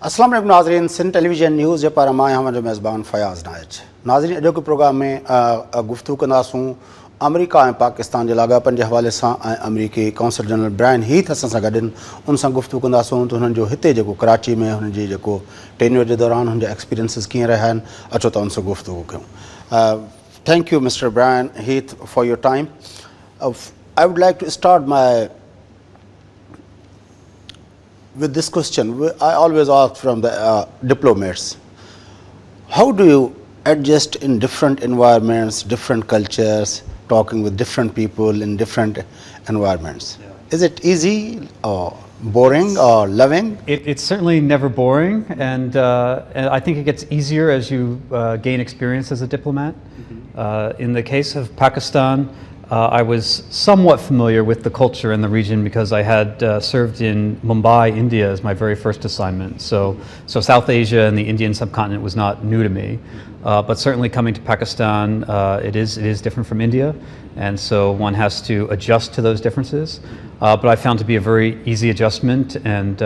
अस्सलाम वालेकुम नाज़रीन, सिंध टेलीविजन न्यूज़ जे पर मां हमारे मेज़बान फयाज़ नाइच। नाज़रीन, अॼु के प्रोग्राम में गुफ्तगू कंदासूं अमेरिका ऐं पाकिस्तान जे लाॻापनि जे हवाले सां ऐं अमेरिकी कौंसल जनरल ब्रायन हीथ असां सां गॾु उन सां गुफ्तगू कंदासूं त हुननि जो हिते जेको कराची में हुननि जी जेको टेन्योर जे दौरान हुन जा एक्सपीरियंसिस कीअं रहिया आहिनि, अचो त उन सां गुफ्तगू कयूं। Thank you mister Brian Heath for your time. I would like to start my with this question. I always ask from the diplomats, how do you adjust in different environments, different cultures, talking with different people in different environments? Yeah. Is it easy or boring or loving? It's certainly never boring, and I think it gets easier as you gain experience as a diplomat. Mm-hmm. In the case of Pakistan, I was somewhat familiar with the culture in the region because I had served in Mumbai, India as my very first assignment. So South Asia and the Indian subcontinent was not new to me. But certainly coming to Pakistan, it is different from India. And so one has to adjust to those differences. But I found to be a very easy adjustment. And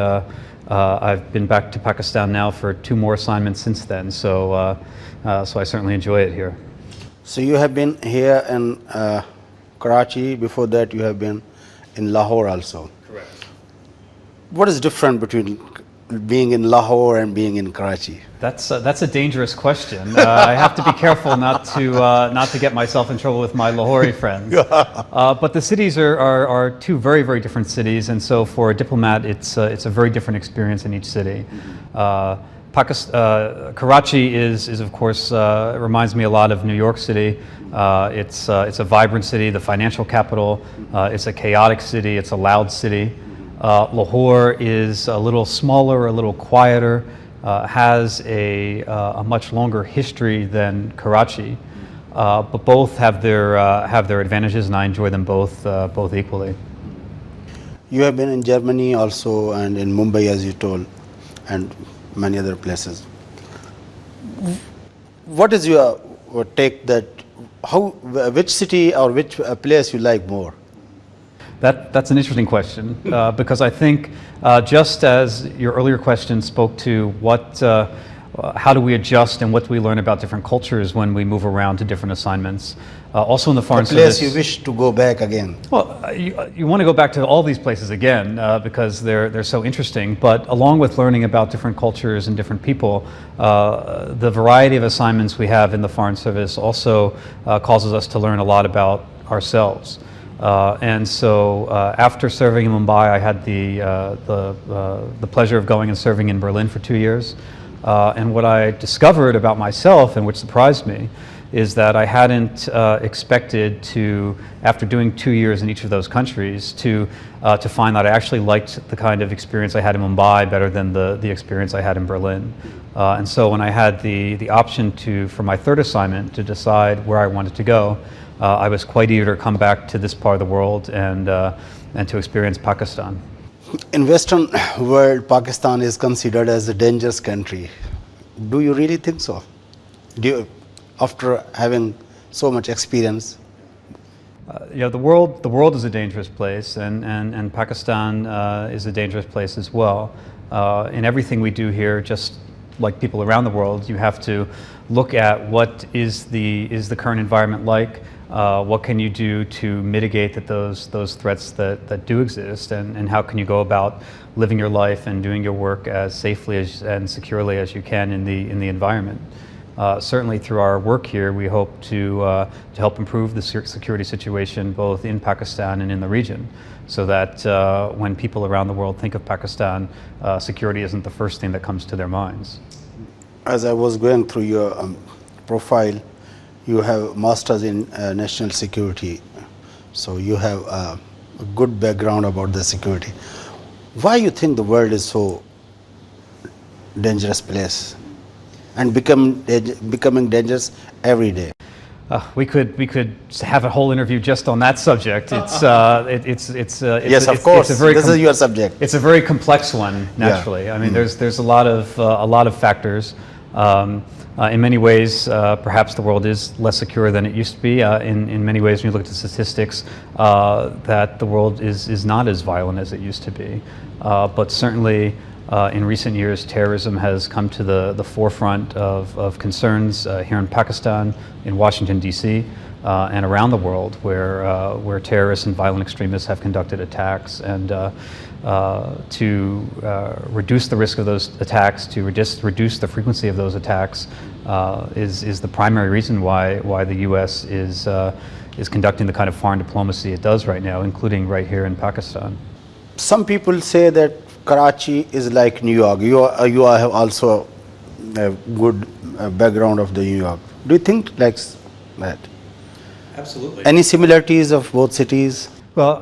I've been back to Pakistan now for 2 more assignments since then. So I certainly enjoy it here. So you have been here in Karachi. Before that you have been in Lahore also. Correct. What is different between being in Lahore and being in Karachi? That's a dangerous question. I have to be careful not to get myself in trouble with my Lahori friends. But the cities are 2 very, very different cities, and so for a diplomat it's a very different experience in each city. Karachi is of course reminds me a lot of New York City. It's a vibrant city, the financial capital. It's a chaotic city. It's a loud city. Lahore is a little smaller, a little quieter, has a much longer history than Karachi. But both have their advantages, and I enjoy them both equally. You have been in Germany also, and in Mumbai, as you told, and many other places. What is your take that which city or which place you like more? That's an interesting question because I think just as your earlier question spoke to how do we adjust and what do we learn about different cultures when we move around to different assignments. Also in the Foreign Service. The place you wish to go back again? Well, you want to go back to all these places again because they're so interesting. But along with learning about different cultures and different people, the variety of assignments we have in the Foreign Service also causes us to learn a lot about ourselves. And so after serving in Mumbai, I had the pleasure of going and serving in Berlin for 2 years. And what I discovered about myself, and which surprised me, is that I hadn't expected to, after doing 2 years in each of those countries, to find that I actually liked the kind of experience I had in Mumbai better than the experience I had in Berlin. And so when I had the option for my 3rd assignment to decide where I wanted to go, I was quite eager to come back to this part of the world and to experience Pakistan. In Western world, Pakistan is considered as a dangerous country. Do you really think so? After having so much experience? The world is a dangerous place, and Pakistan is a dangerous place as well. In everything we do here, just like people around the world, you have to look at what is the current environment like. What can you do to mitigate those threats that do exist, and how can you go about living your life and doing your work as safely and securely as you can in the environment. Certainly through our work here, we hope to help improve the security situation both in Pakistan and in the region, so that when people around the world think of Pakistan, security isn't the first thing that comes to their minds. As I was going through your profile, you have masters in national security, so you have a good background about the security. Why you think the world is so dangerous place and becoming dangerous every day? We could have a whole interview just on that subject. Yes, of course. This is your subject. It's a very complex one, naturally. Yeah. I mean, there's a lot of factors. In many ways, perhaps the world is less secure than it used to be. In many ways, when you look at the statistics, that the world is not as violent as it used to be. But certainly, In recent years, terrorism has come to the forefront of concerns here in Pakistan, in Washington, D.C., and around the world, where terrorists and violent extremists have conducted attacks. And to reduce the risk of those attacks, to reduce the frequency of those attacks, is the primary reason why the U.S. is conducting the kind of foreign diplomacy it does right now, including right here in Pakistan. Some people say that Karachi is like New York. You have also a good background of the New York. Do you think like that? Absolutely. Any similarities of both cities? Well,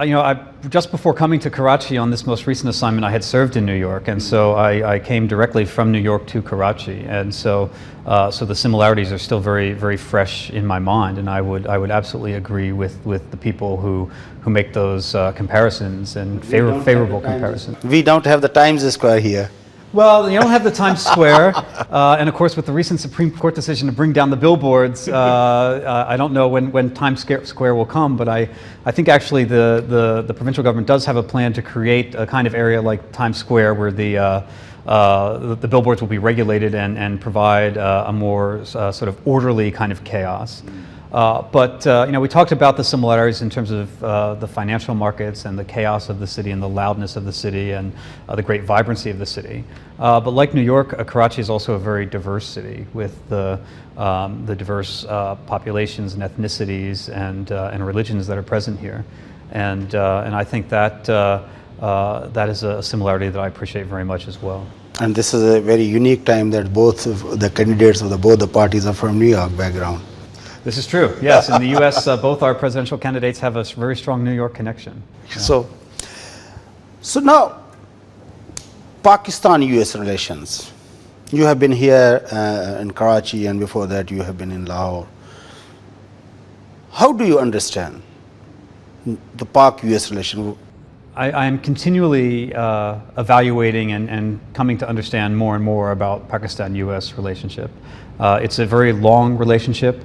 just before coming to Karachi on this most recent assignment, I had served in New York, and so I came directly from New York to Karachi, and so the similarities are still very, very fresh in my mind, and I would absolutely agree with the people who make those comparisons and favorable comparisons. We don't have the Times Square here. Well, you don't have the Times Square, and of course with the recent Supreme Court decision to bring down the billboards, I don't know when Times Square will come, but I think actually the provincial government does have a plan to create a kind of area like Times Square where the billboards will be regulated and provide a more sort of orderly kind of chaos. But we talked about the similarities in terms of the financial markets and the chaos of the city and the loudness of the city and the great vibrancy of the city. But like New York, Karachi is also a very diverse city with the diverse populations and ethnicities and religions that are present here. And I think that that is a similarity that I appreciate very much as well. And this is a very unique time that both of the candidates of both the parties are from New York background. This is true, yes. In the U.S., both our presidential candidates have a very strong New York connection. Yeah. So now, Pakistan-U.S. relations. You have been here in Karachi, and before that you have been in Lahore. How do you understand the Pak-U.S. relation? I am continually evaluating and coming to understand more and more about Pakistan-U.S. relationship. It's a very long relationship.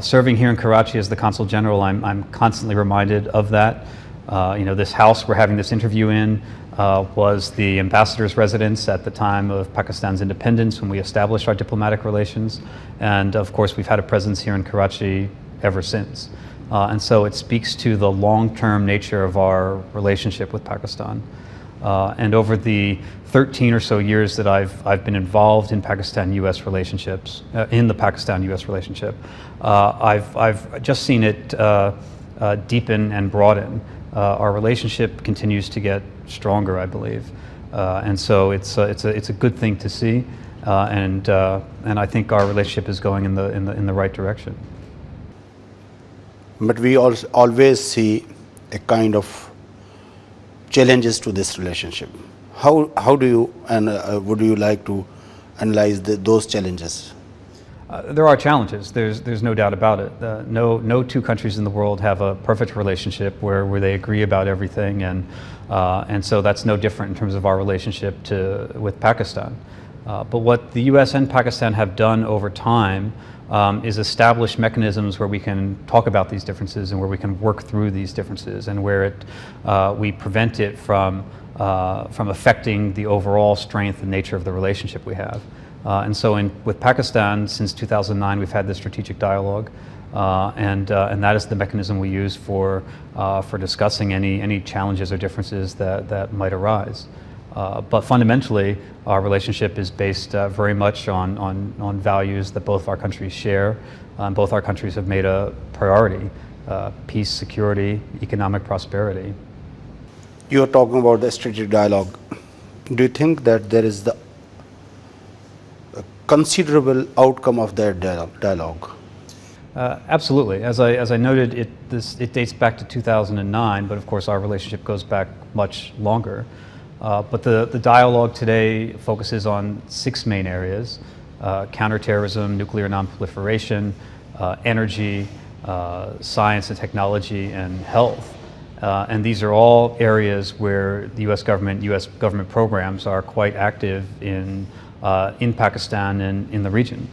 Serving here in Karachi as the Consul General, I'm constantly reminded of that. This house we're having this interview in was the ambassador's residence at the time of Pakistan's independence when we established our diplomatic relations. And of course, we've had a presence here in Karachi ever since. And so it speaks to the long-term nature of our relationship with Pakistan. And over the 13 or so years that I've been involved in Pakistan-U.S. relationships, in the Pakistan-U.S. relationship, I've just seen it deepen and broaden. Our relationship continues to get stronger, I believe, and so it's a good thing to see, and I think our relationship is going in the right direction. But we always see a kind of challenges to this relationship. How do you and would you like to analyze those challenges? There are challenges. There's no doubt about it. No two countries in the world have a perfect relationship where they agree about everything, and so that's no different in terms of our relationship with Pakistan. But what the U.S. and Pakistan have done over time is establish mechanisms where we can talk about these differences and where we can work through these differences and where we prevent it from affecting the overall strength and nature of the relationship we have. And so with Pakistan, since 2009, we've had this strategic dialogue, and that is the mechanism we use for discussing any challenges or differences that might arise. But fundamentally, our relationship is based very much on values that both our countries share. Both our countries have made a priority: peace, security, economic prosperity. You are talking about the strategic dialogue. Do you think that there is the considerable outcome of that dialogue? Absolutely. As I noted, it dates back to 2009, but of course our relationship goes back much longer. But the dialogue today focuses on 6 main areas: counterterrorism, nuclear nonproliferation, energy, science and technology, and health. And these are all areas where the U.S. government programs are quite active in Pakistan and in the region.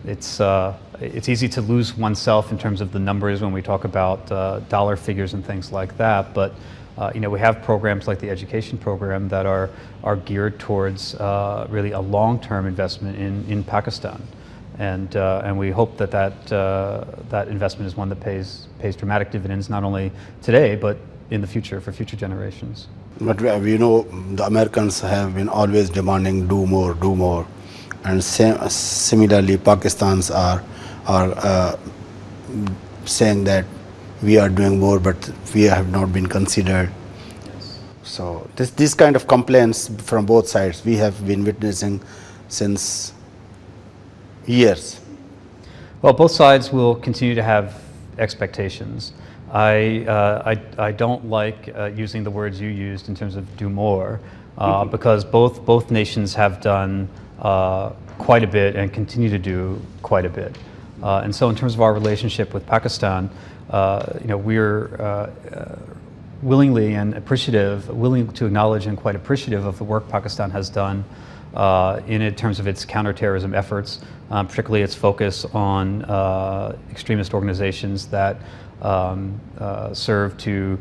It's easy to lose oneself in terms of the numbers when we talk about dollar figures and things like that, but We have programs like the education program that are geared towards really a long-term investment in Pakistan, and we hope that investment is one that pays dramatic dividends not only today but in the future for future generations. But we know the Americans have been always demanding do more, and similarly Pakistan's are saying that we are doing more, but we have not been considered. Yes. So this kind of complaints from both sides we have been witnessing since years. Well, both sides will continue to have expectations. I don't like using the words you used in terms of do more, because both nations have done quite a bit and continue to do quite a bit. And so in terms of our relationship with Pakistan, we're willingly and willing to acknowledge and quite appreciative of the work Pakistan has done in terms of its counterterrorism efforts, particularly its focus on extremist organizations that serve to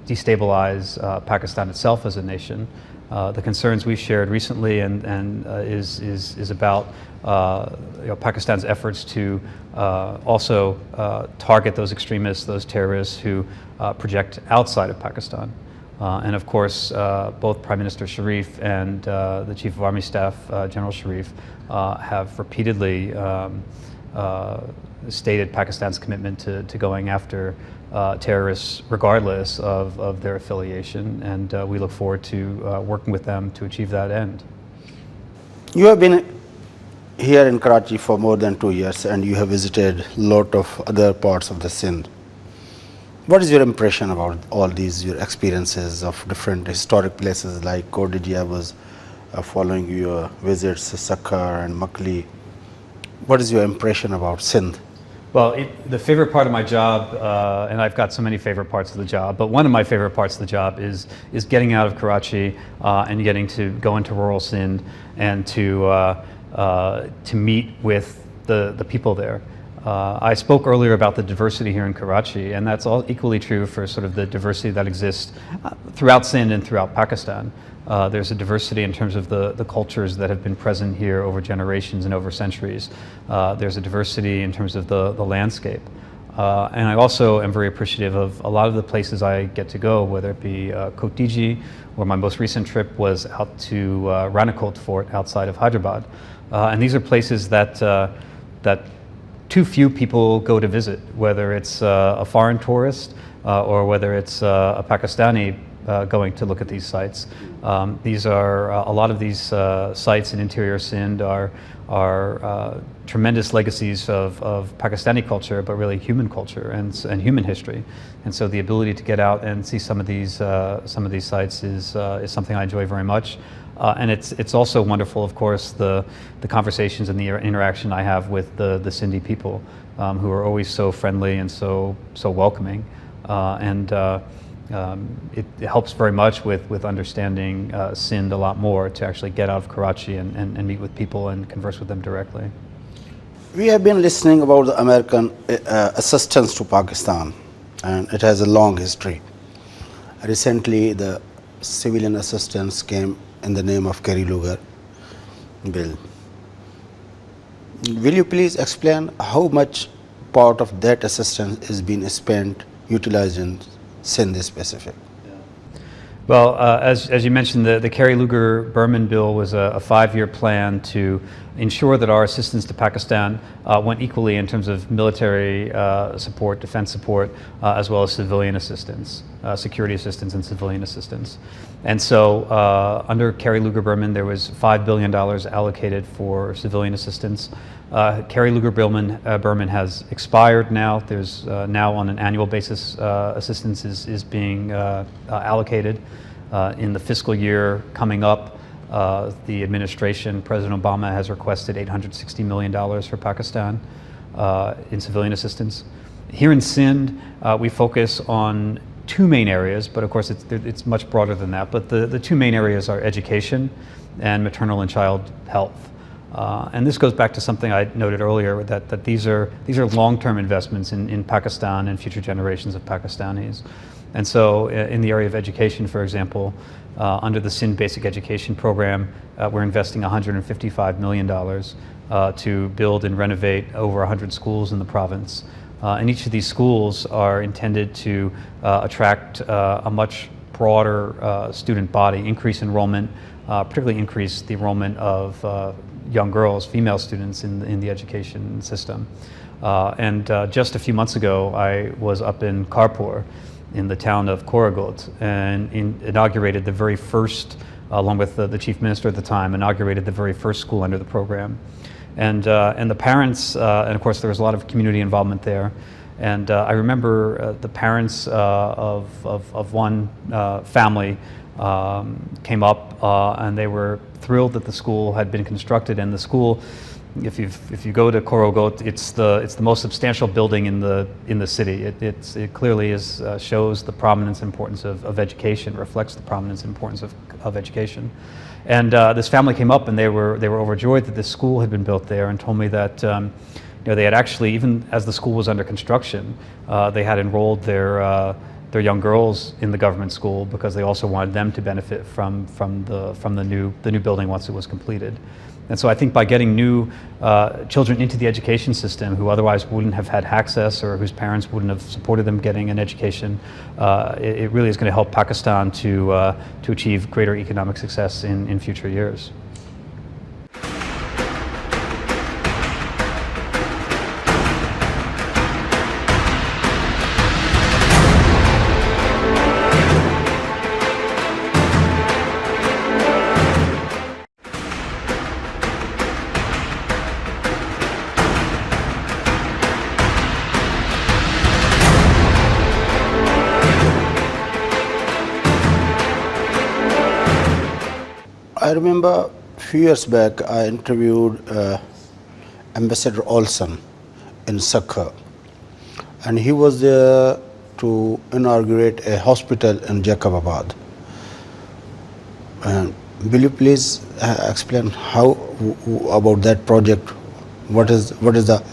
destabilize Pakistan itself as a nation. The concerns we've shared recently and is about Pakistan's efforts to also target those extremists, those terrorists who project outside of Pakistan. And of course, both Prime Minister Sharif and the Chief of Army Staff, General Sharif, have repeatedly stated Pakistan's commitment to going after terrorists regardless of their affiliation, and we look forward to working with them to achieve that end. You have been here in Karachi for more than 2 years, and you have visited a lot of other parts of the Sindh. What is your impression about all these, your experiences of different historic places like Kodija was following your visits, Sakkar and Makli? What is your impression about Sindh? Well, the favorite part of my job, and I've got so many favorite parts of the job, but one of my favorite parts of the job is getting out of Karachi and getting to go into rural Sindh and to meet with the people there. I spoke earlier about the diversity here in Karachi, and that's all equally true for sort of the diversity that exists throughout Sindh and throughout Pakistan. There's a diversity in terms of the cultures that have been present here over generations and over centuries. There's a diversity in terms of the landscape. And I also am very appreciative of a lot of the places I get to go, whether it be Kotiji, where my most recent trip was out to Ranakot Fort outside of Hyderabad. And these are places that too few people go to visit, whether it's a foreign tourist or whether it's a Pakistani going to look at these sites. These are a lot of these sites in interior Sindh are tremendous legacies of Pakistani culture, but really human culture and human history. And so the ability to get out and see some of these sites is something I enjoy very much. And it's also wonderful, of course, the conversations and the interaction I have with the Sindhi people, who are always so friendly and so welcoming. It helps very much with understanding Sindh a lot more, to actually get out of Karachi and meet with people and converse with them directly. We have been listening about the American assistance to Pakistan, and it has a long history. Recently, the civilian assistance came in the name of Kerry Lugar bill. Will you please explain how much part of that assistance is being spent, utilized in Sindh specific? Well, as you mentioned, the Kerry Lugar-Berman bill was a 5-year plan to ensure that our assistance to Pakistan went equally in terms of military support, defense support, as well as civilian assistance, security assistance and civilian assistance. And so under Kerry Lugar-Berman, there was $5 billion allocated for civilian assistance. Kerry Lugar-Berman has expired now. There's now on an annual basis assistance is being allocated. In the fiscal year coming up, the administration, President Obama, has requested $860 million for Pakistan in civilian assistance. Here in Sindh, we focus on 2 main areas, but of course it's much broader than that. But the 2 main areas are education and maternal and child health. And this goes back to something I noted earlier, that these are long-term investments in Pakistan and future generations of Pakistanis. And so in the area of education, for example, under the Sindh Basic Education Program, we're investing $155 million to build and renovate over 100 schools in the province. And each of these schools are intended to attract a much broader student body, increase enrollment, particularly increase the enrollment of young girls, female students in the education system. And just a few months ago, I was up in Karpur, in the town of Koragut, and inaugurated the very first, along with the chief minister at the time, inaugurated the very first school under the program. And the parents, and of course there was a lot of community involvement there. And I remember the parents of one family came up and they were thrilled that the school had been constructed. And the school, if you go to Koragut, it's the most substantial building in the city. It clearly shows the prominence and importance of education, reflects the prominence and importance of education. And this family came up and they were overjoyed that this school had been built there, and told me that they had actually, even as the school was under construction, they had enrolled their young girls in the government school because they also wanted them to benefit from the new building once it was completed. And so I think by getting new children into the education system who otherwise wouldn't have had access, or whose parents wouldn't have supported them getting an education, it really is going to help Pakistan to achieve greater economic success in future years. I remember a few years back I interviewed Ambassador Olson in Sakha, and he was there to inaugurate a hospital in Jacobabad. Will you please explain how about that project? What is the?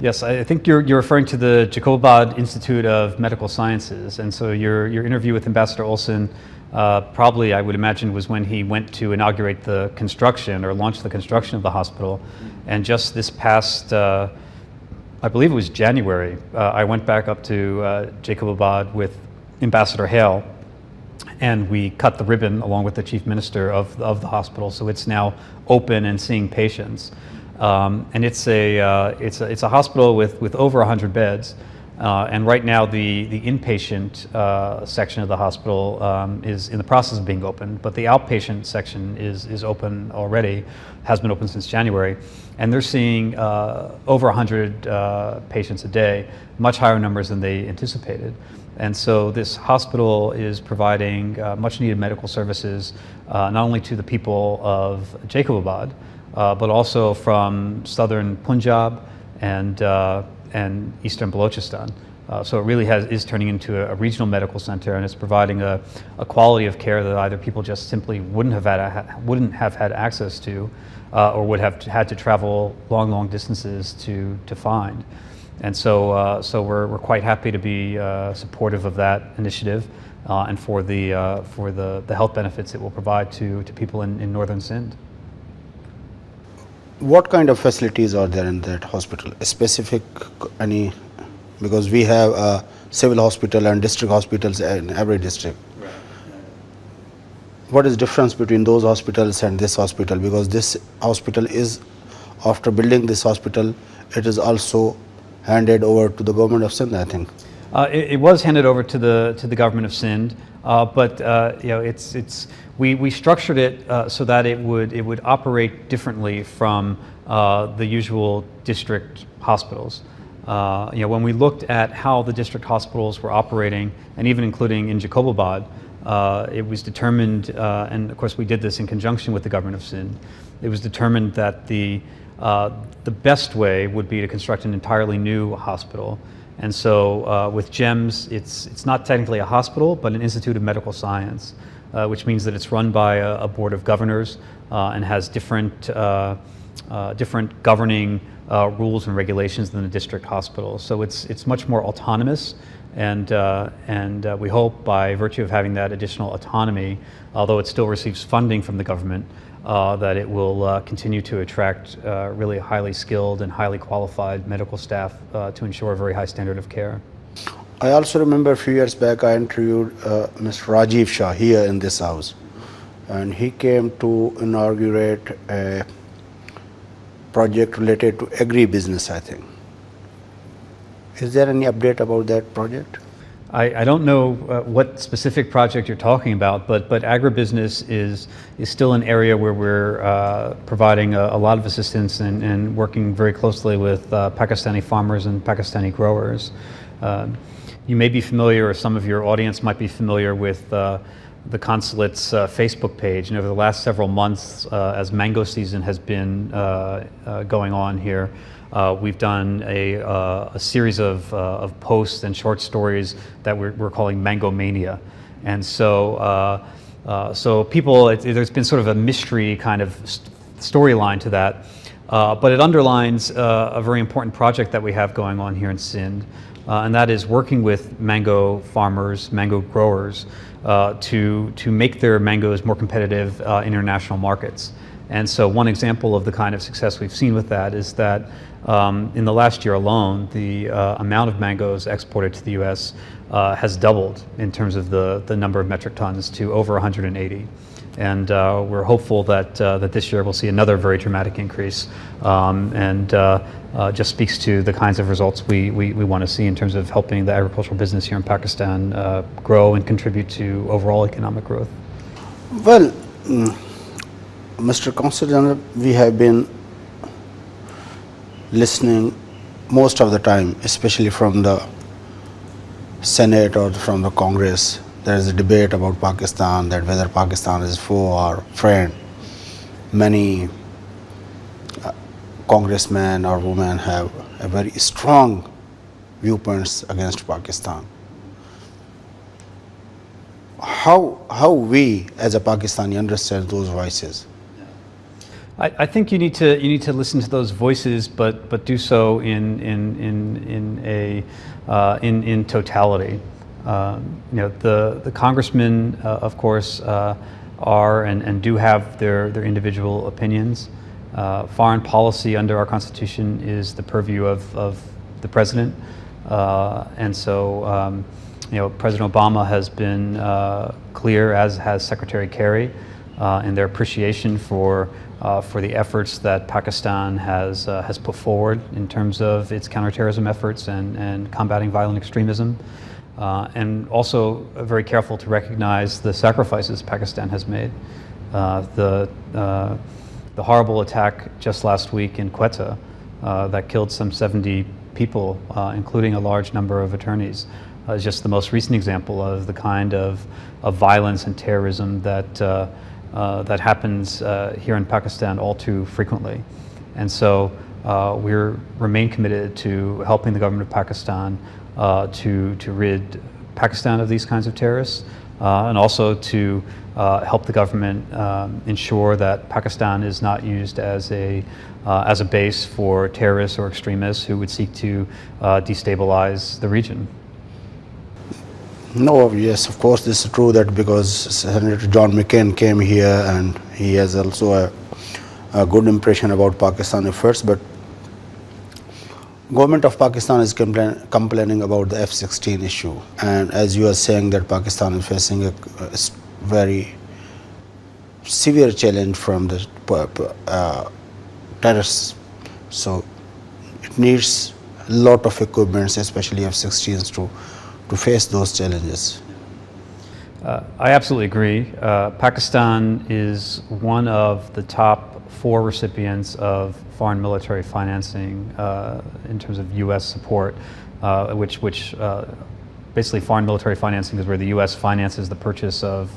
Yes, I think you're referring to the Jacobabad Institute of Medical Sciences, and so your interview with Ambassador Olson probably, I would imagine, was when he went to inaugurate the construction or launch the construction of the hospital. And just this past, I believe it was January, I went back up to Jacobabad with Ambassador Hale, and we cut the ribbon along with the chief minister of the hospital. So it's now open and seeing patients. And it's a hospital with over 100 beds. And right now the inpatient section of the hospital is in the process of being opened, but the outpatient section is open already, has been open since January, and they're seeing over 100 patients a day, much higher numbers than they anticipated. And so this hospital is providing much needed medical services, not only to the people of Jacobabad, but also from southern Punjab and eastern Balochistan. So it really is turning into a regional medical center, and it's providing a quality of care that either people just simply wouldn't have had access to, or would have had to travel long distances to find. And so we're quite happy to be supportive of that initiative, and for the health benefits it will provide to people in northern Sindh. What kind of facilities are there in that hospital? Specific any? Because we have a civil hospital and district hospitals in every district. Right. What is the difference between those hospitals and this hospital? Because this hospital is, after building this hospital, it is also handed over to the government of Sindh, I think. It was handed over to the government of Sindh, but we structured it so that it would operate differently from the usual district hospitals. When we looked at how the district hospitals were operating, and even including in Jacobabad, it was determined, and of course we did this in conjunction with the government of Sindh, it was determined that the best way would be to construct an entirely new hospital. And so with GEMS, it's not technically a hospital, but an institute of medical science, which means that it's run by a board of governors and has different governing rules and regulations than the district hospital. So it's much more autonomous and we hope by virtue of having that additional autonomy, although it still receives funding from the government, that it will continue to attract really highly skilled and highly qualified medical staff to ensure a very high standard of care. I also remember a few years back I interviewed Mr. Rajiv Shah here in this house, and he came to inaugurate a project related to agribusiness, I think. Is there any update about that project? I don't know what specific project you're talking about, but agribusiness is still an area where we're providing a lot of assistance and working very closely with Pakistani farmers and Pakistani growers. You may be familiar, or some of your audience might be familiar with the consulate's Facebook page. And over the last several months, as mango season has been going on here, we've done a series of posts and short stories that we're calling Mango Mania. And so, people, there's been sort of a mystery kind of storyline to that, but it underlines a very important project that we have going on here in Sindh, and that is working with mango farmers, mango growers, to make their mangoes more competitive in international markets. And so one example of the kind of success we've seen with that is that in the last year alone, the amount of mangoes exported to the U.S. Has doubled in terms of the number of metric tons to over 180. And we're hopeful that this year we'll see another very dramatic increase, and just speaks to the kinds of results we want to see in terms of helping the agricultural business here in Pakistan grow and contribute to overall economic growth. Well, Mr. Consul General, we have been listening most of the time, especially from the Senate or from the Congress. There is a debate about Pakistan, that whether Pakistan is foe or friend. Many congressmen or women have a very strong viewpoints against Pakistan. How we as a Pakistani understand those voices? I think you need to listen to those voices, but do so in totality. The congressmen, of course, are and do have their individual opinions. Foreign policy under our Constitution is the purview of the president, and so President Obama has been clear, as has Secretary Kerry, in their appreciation for the efforts that Pakistan has put forward in terms of its counterterrorism efforts and combating violent extremism, and also very careful to recognize the sacrifices Pakistan has made. The horrible attack just last week in Quetta that killed some 70 people, including a large number of attorneys, is just the most recent example of the kind of violence and terrorism that happens here in Pakistan all too frequently. And so we remain committed to helping the government of Pakistan to rid Pakistan of these kinds of terrorists, and also to help the government ensure that Pakistan is not used as a base for terrorists or extremists who would seek to destabilize the region. No, yes, of course, this is true, that because Senator John McCain came here and he has also a good impression about Pakistan efforts, but government of Pakistan is complaining about the F-16 issue, and as you are saying that Pakistan is facing a very severe challenge from the terrorists, so it needs a lot of equipments, especially F-16s, to face those challenges. I absolutely agree. Pakistan is one of the top 4 recipients of foreign military financing in terms of U.S. support, which basically foreign military financing is where the U.S. finances the purchase of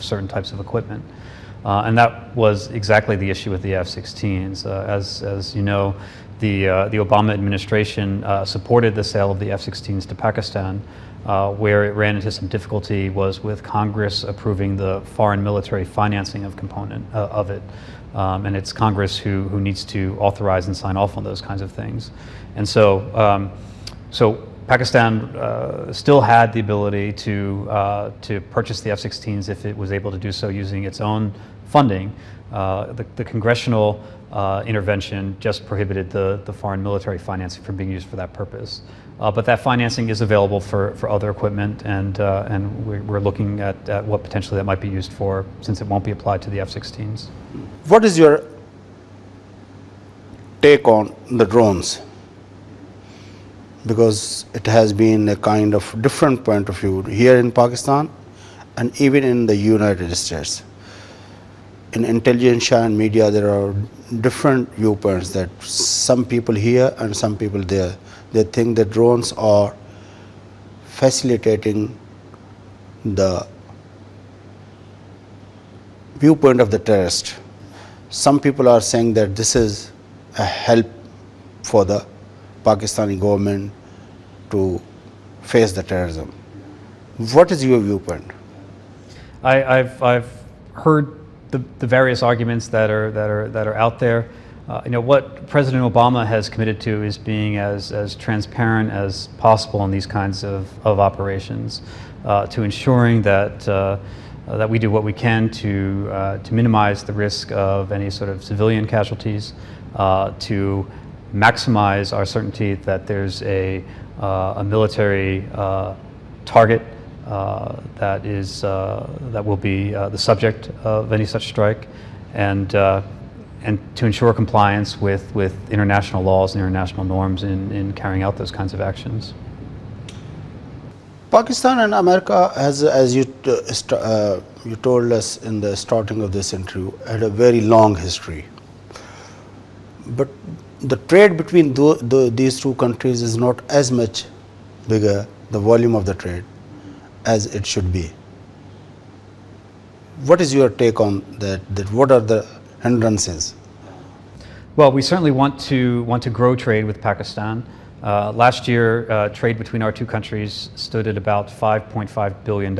certain types of equipment. And that was exactly the issue with the F-16s. As you know, the Obama administration supported the sale of the F-16s to Pakistan. Where it ran into some difficulty was with Congress approving the foreign military financing of it. And it's Congress who needs to authorize and sign off on those kinds of things. And so Pakistan still had the ability to purchase the F-16s if it was able to do so using its own funding. The congressional intervention just prohibited the foreign military financing from being used for that purpose. But that financing is available for other equipment, and we're looking at what potentially that might be used for, since it won't be applied to the F-16s. What is your take on the drones? Because it has been a kind of different point of view here in Pakistan and even in the United States. In intelligentsia and media, there are different viewpoints, that some people here and some people there. They think that drones are facilitating the viewpoint of the terrorist. Some people are saying that this is a help for the Pakistani government to face the terrorism. What is your viewpoint? I've heard the various arguments that are out there. What President Obama has committed to is being as transparent as possible in these kinds of operations, to ensuring that we do what we can to minimize the risk of any sort of civilian casualties, to maximize our certainty that there's a military target that will be the subject of any such strike, and to ensure compliance with international laws and international norms in carrying out those kinds of actions. Pakistan and America has, as you told us in the starting of this interview, had a very long history. But the trade between these two countries is not as much bigger, the volume of the trade, as it should be. What is your take on that? What are the hindrances? Well, we certainly want to grow trade with Pakistan. Last year, trade between our two countries stood at about $5.5 billion,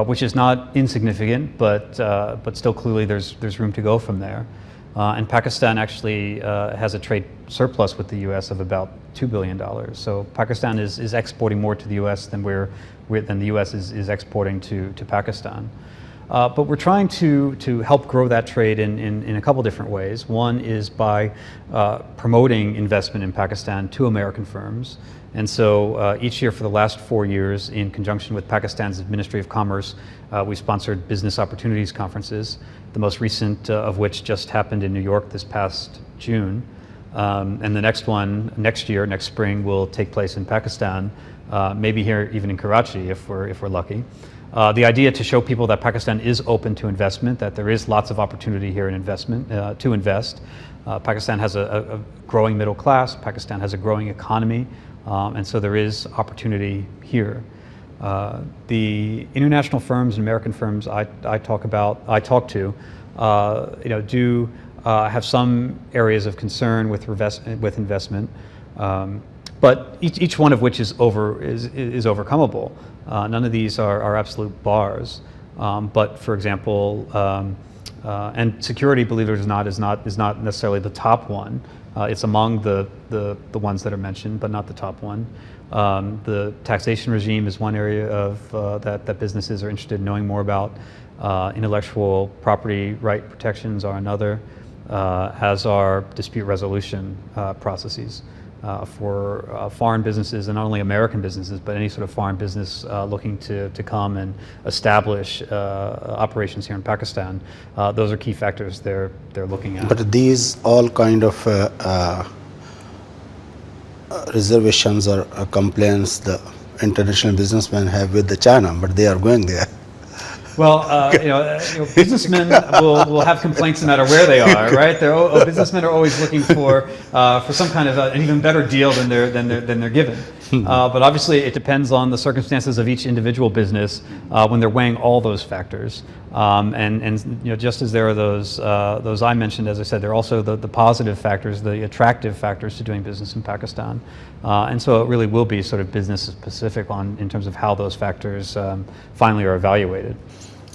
which is not insignificant, but still clearly there's room to go from there. And Pakistan actually has a trade surplus with the U.S. of about $2 billion. So Pakistan is exporting more to the U.S. than the U.S. is exporting to Pakistan. But we're trying to help grow that trade in a couple different ways. One is by promoting investment in Pakistan to American firms. And so each year for the last 4 years, in conjunction with Pakistan's Ministry of Commerce, we sponsored business opportunities conferences, the most recent of which just happened in New York this past June. And the next one, next spring, will take place in Pakistan, maybe here even in Karachi if we're lucky. The idea to show people that Pakistan is open to investment, that there is lots of opportunity here in investment, to invest. Pakistan has a growing middle class, Pakistan has a growing economy, and so there is opportunity here. The international firms and American firms I talk to, do have some areas of concern with investment, but each one of which is overcomable. None of these are absolute bars. But for example, and security, believe it or not, is not necessarily the top one. It's among the ones that are mentioned, but not the top one. The taxation regime is one area of that businesses are interested in knowing more about. Intellectual property right protections are another, as are dispute resolution processes for foreign businesses, and not only American businesses, but any sort of foreign business looking to come and establish operations here in Pakistan. Those are key factors they're looking at. But these all kind of reservations or complaints the international businessmen have with the China, but they are going there. Well, businessmen will have complaints no matter where they are, right? Businessmen are always looking for some kind of an even better deal than they're given. But obviously, it depends on the circumstances of each individual business when they're weighing all those factors. And just as there are those I mentioned, as I said, there are also the positive factors, the attractive factors to doing business in Pakistan. And so it really will be sort of business specific in terms of how those factors finally are evaluated.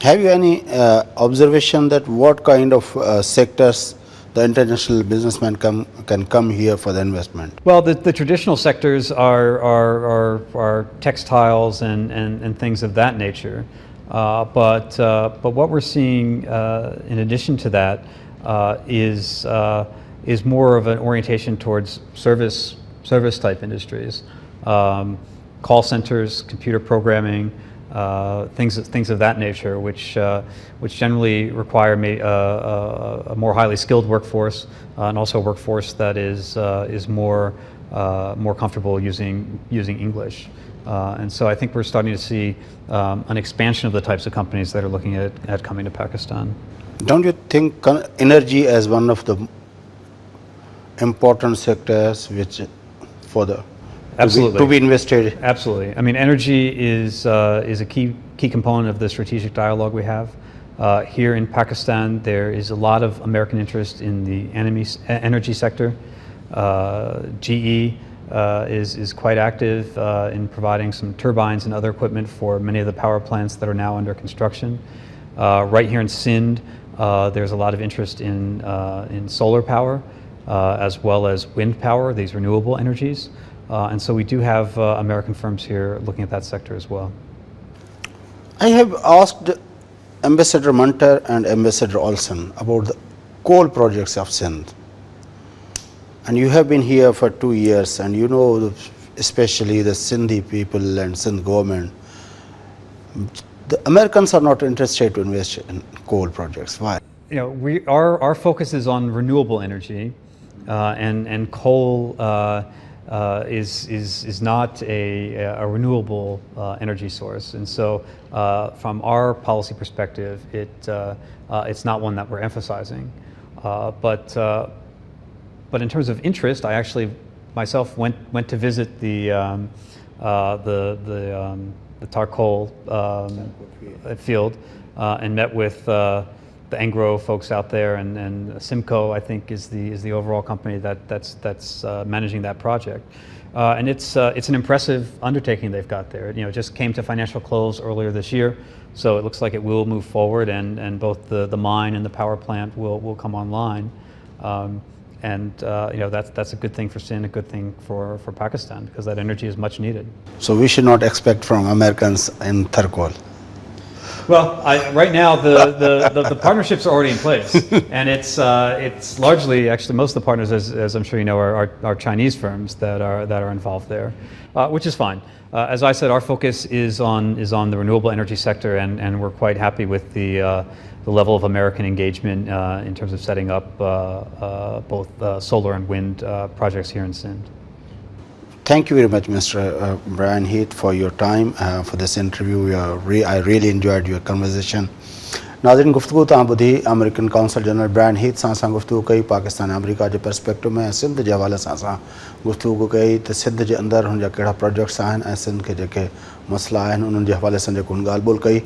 Have you any observation that what kind of sectors the international businessmen can come here for the investment? Well, the traditional sectors are textiles and things of that nature. But what we're seeing in addition to that is more of an orientation towards service type industries, call centers, computer programming, things of that nature, which generally require a more highly skilled workforce and also a workforce that is more comfortable using English. And so I think we're starting to see an expansion of the types of companies that are looking at coming to Pakistan. Don't you think energy as one of the important sectors which for the Absolutely. to be invested? Absolutely. I mean, energy is a key component of the strategic dialogue we have. Here in Pakistan, there is a lot of American interest in the energy sector. GE is quite active in providing some turbines and other equipment for many of the power plants that are now under construction. Right here in Sindh, there's a lot of interest in solar power as well as wind power, these renewable energies. And so we do have American firms here looking at that sector as well. I have asked Ambassador Munter and Ambassador Olson about the coal projects of Sindh. And you have been here for 2 years, and you know, especially the Sindhi people and Sindh government, the Americans are not interested to invest in coal projects. Why? You know, our focus is on renewable energy, and coal is not a renewable energy source, and so from our policy perspective, it's not one that we're emphasizing. But in terms of interest, I actually myself went to visit the tar coal field and met with the Engro folks out there, and Simco, I think, is the overall company that's managing that project. And it's an impressive undertaking they've got there. You know, it just came to financial close earlier this year, so it looks like it will move forward, and both the mine and the power plant will come online. And you know, that's a good thing for Sindh, a good thing for Pakistan, because that energy is much needed. So we should not expect from Americans in Tharkol. Well, right now the partnerships are already in place, and it's largely, actually, most of the partners, as I'm sure you know, are Chinese firms that are involved there, which is fine. As I said, our focus is on the renewable energy sector, and we're quite happy with the level of American engagement in terms of setting up both solar and wind projects here in Sindh. Thank you very much, Mr. Brian Heath, for your time, for this interview. I really enjoyed your conversation. नाज़रीन, गुफ्तगू तव्हां ॿुधी American consul general Brian Heath सां असां गुफ्तगू कई Pakistan America जे perspective में, सिंध जे हवाले सां असां गुफ्तगू कई त सिंध जे अंदरि हुन जा कहिड़ा प्रोजेक्ट्स आहिनि ऐं सिंध के जेके मसइला आहिनि उन्हनि जे हवाले सां जेको ॻाल्हि ॿोल कई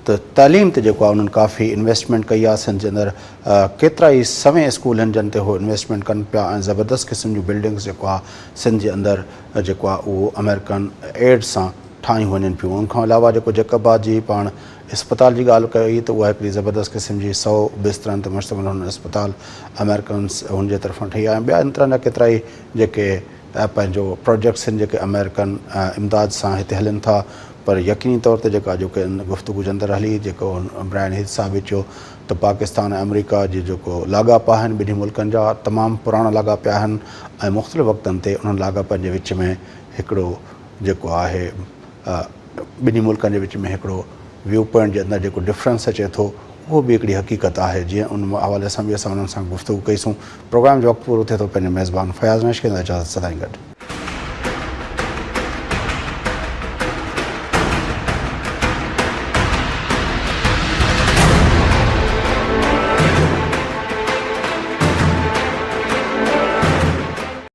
त तालीम ते जेको आहे उन्हनि काफ़ी इन्वेस्टमेंट कई आहे। सिंध जे अंदरि केतिरा ई सवें स्कूल आहिनि जिन ते उहो इन्वेस्टमेंट कनि पिया, ऐं ज़बरदस्त क़िस्म जूं बिल्डिंग्स जेको आहे सिंध जे अंदरि जेको आहे उहो अमेरिकन एड सां ठाहियूं वञनि पियूं। उनखां अलावा जेको जैकबाद जी पाण अस्पताल जी ॻाल्हि कई त उहा हिकिड़ी ज़बरदस्त क़िस्म जी 100 बिस्तरनि ते मुश्तमिल हुन अस्पताल अमेरिकन्स हुनजे तरफ़ां ठही आहे। ॿिया इन तरह जा केतिरा ई जेके पंहिंजो प्रोजेक्ट्स आहिनि जेके अमेरिकन इमदाद सां हिते हलनि था, पर यकीनी तौर ते जेका जेके गुफ़्तगू जे अंदरि हली, जेको ब्रायन हीथ साबित चयो त पाकिस्तान ऐं अमेरिका जी जेको लाॻापा आहिनि ॿिन्ही मुल्कनि जा तमामु पुराणा लाॻापा आहिनि, ऐं मुख़्तलिफ़ वक़्तनि ते उन्हनि लाॻापनि जे विच में हिकिड़ो जेको आहे ॿिन्ही मुल्कनि जे विच में हिकिड़ो व्यू पॉइंट जे अंदरि जेको डिफरेंस अचे थो उहो बि हिकिड़ी हक़ीक़त आहे। जीअं उन हवाले सां बि असां उन्हनि सां गुफ़्तगू कईसूं। प्रोग्राम जो वक़्तु पूरो थिए थो। पंहिंजे मेज़बान फयाज़ नश खे इजाज़त सदाईं गॾु।